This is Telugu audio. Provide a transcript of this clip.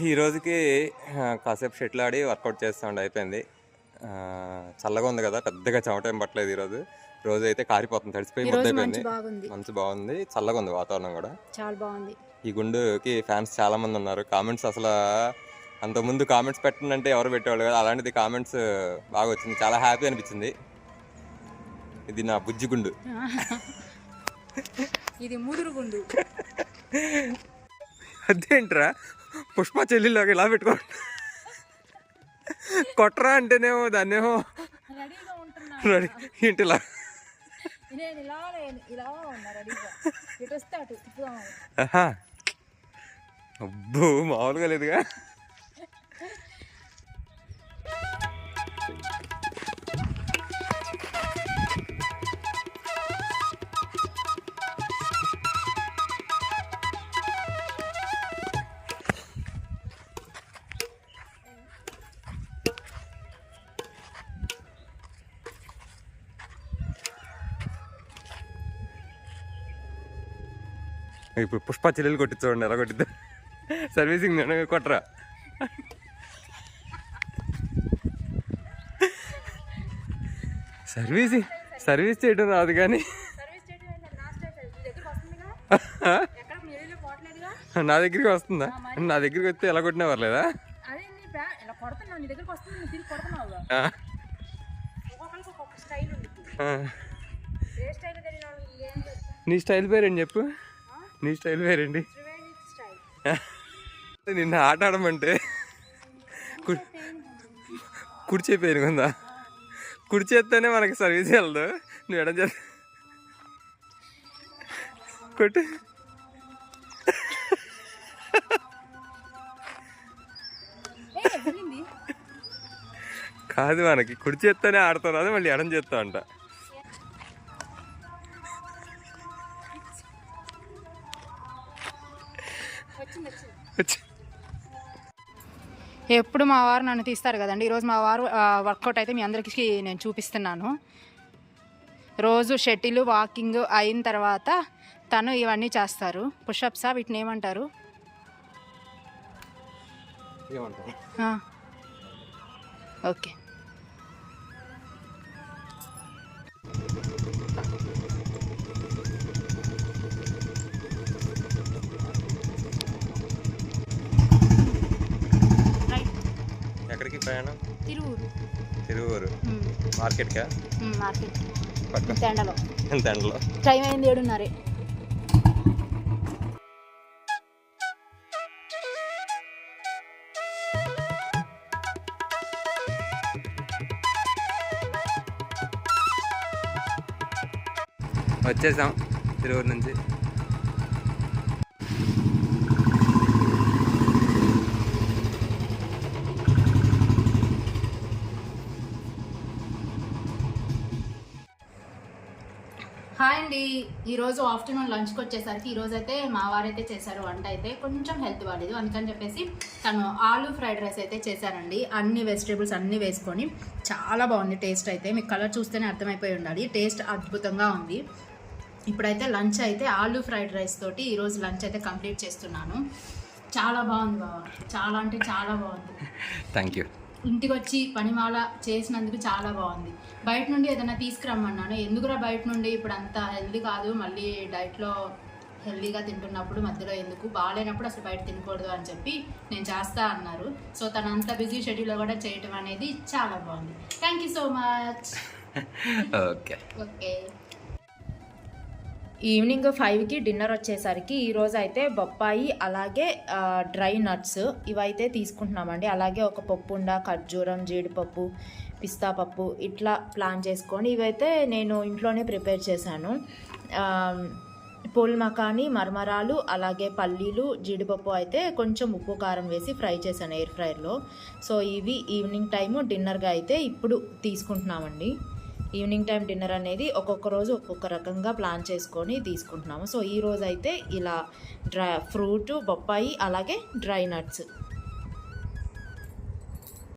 ఈ రోజుకి కాసేపు షటిల్ ఆడి వర్కౌట్ చేస్తూ అయిపోయింది. చల్లగా ఉంది కదా, పెద్దగా చెమట ఏం పట్టలేదు ఈరోజు. రోజు అయితే కారిపోతుంది, తడిసిపోయి ముద్దైపోయింది. మంచి బాగుంది, చల్లగా ఉంది వాతావరణం కూడా చాలా బాగుంది. ఈ గుండుకి ఫ్యాన్స్ చాలా మంది ఉన్నారు. కామెంట్స్ అసలు అంతకుముందు కామెంట్స్ పెట్టండి ఎవరు పెట్టేవాళ్ళు కదా, అలాంటిది కామెంట్స్ బాగా వచ్చింది, చాలా హ్యాపీ అనిపించింది. ఇది నా బుజ్జి గుండు. ఇది ముదురు గుండు. అదేంట్రా పుష్ప చెల్లిలాగా ఇలా పెట్టుకో, కొట్టరా అంటేనేమో దాన్నేమో రెడీ ఇంటిలా. అబ్బో మామూలుగా లేదుగా. ఇప్పుడు పుష్ప చెల్లెలు కొట్టి చూడండి ఎలా కొట్టిద్దా. సర్వీసింగ్ కొట్టరా. సర్వీస్ చేయడం రాదు కానీ నా దగ్గరికి వస్తుందా? నా దగ్గరికి వస్తే ఎలా కొట్టినా పర్లేదా? నీ స్టైల్ పేరేంటి చెప్పు, నీ స్టైల్ పేరేంటి? నిన్న ఆట ఆడమంటే కుర్చీ పేరుకుందా, కుర్చీ ఎత్తేనే మనకి సర్వీస్ వెళ్ళదు. నువ్వు ఎడం చేస్తా కొట్టు. కాదు, మనకి కుర్చీ ఎత్తేనే ఆడతాను, అదే మళ్ళీ ఎడం చేస్తా అంట. ఎప్పుడు మా వారు నన్ను తీస్తారు కదండి. ఈరోజు మా వారు వర్కౌట్ అయితే మీ అందరికీ నేను చూపిస్తున్నాను. రోజు షటిల్ వాకింగ్ అయిన తర్వాత తను ఇవన్నీ చేస్తారు. పుషప్సా వీటిని ఏమంటారు? ఓకే. ఎక్కడికి ప్రయాణం? తిరువూరు మార్కెట్. ఎంతలో టైం అయింది 7:30. వచ్చేసాం తిరువూరు నుంచి. హాయ్ అండి. ఈరోజు ఆఫ్టర్నూన్ లంచ్కి వచ్చేసరికి ఈరోజు అయితే మా వారైతే చేశారు వంట. అయితే కొంచెం హెల్త్ బాగాలేదు, అందుకని చెప్పేసి తను ఆలూ ఫ్రైడ్ రైస్ అయితే చేశారండి. అన్ని వెజిటేబుల్స్ అన్నీ వేసుకొని చాలా బాగుంది టేస్ట్ అయితే. మీకు కలర్ చూస్తేనే అర్థమైపోయి ఉండాలి, టేస్ట్ అద్భుతంగా ఉంది. ఇప్పుడైతే లంచ్ అయితే ఆలూ ఫ్రైడ్ రైస్ తోటి ఈరోజు లంచ్ అయితే కంప్లీట్ చేస్తున్నాను. చాలా బాగుంది బాబా, చాలా అంటే చాలా బాగుంది. Thank you. ఇంటికి వచ్చి పనిమాల చేసినందుకు చాలా బాగుంది. బయట నుండి ఏదైనా తీసుకురమ్మన్నాను. ఎందుకురా బయట నుండి, ఇప్పుడు అంత హెల్దీ కాదు, మళ్ళీ డైట్లో హెల్దీగా తింటున్నప్పుడు మధ్యలో ఎందుకు, బాగాలేనప్పుడు అసలు బయట తినకూడదు అని చెప్పి నేను చేస్తా అన్నారు. సో తను అంత బిజీ షెడ్యూల్లో కూడా చేయటం అనేది చాలా బాగుంది. Thank you so much. Okay okay. Evening 5కి డిన్నర్ వచ్చేసరికి ఈరోజు అయితే బొప్పాయి అలాగే డ్రై నట్స్ ఇవైతే తీసుకుంటున్నామండి. అలాగే ఒక పప్పుండ, ఖర్జూరం, జీడిపప్పు, పిస్తా పప్పు ఇట్లా ప్లాన్ చేసుకొని ఇవైతే నేను ఇంట్లోనే ప్రిపేర్ చేశాను. పూల్ మకాని, మరమరాలు, అలాగే పల్లీలు, జీడిపప్పు అయితే కొంచెం ఉప్పు కారం వేసి ఫ్రై చేశాను ఎయిర్ ఫ్రైర్లో. సో ఇవి ఈవినింగ్ టైము డిన్నర్గా అయితే ఇప్పుడు తీసుకుంటున్నామండి. ఈవినింగ్ టైం డిన్నర్ అనేది ఒక్కొక్క రోజు ఒక్కొక్క రకంగా ప్లాన్ చేసుకొని తీసుకుంటున్నాము. సో ఈ రోజు అయితే ఇలా ఫ్రూట్, బొప్పాయి అలాగే డ్రై నట్స్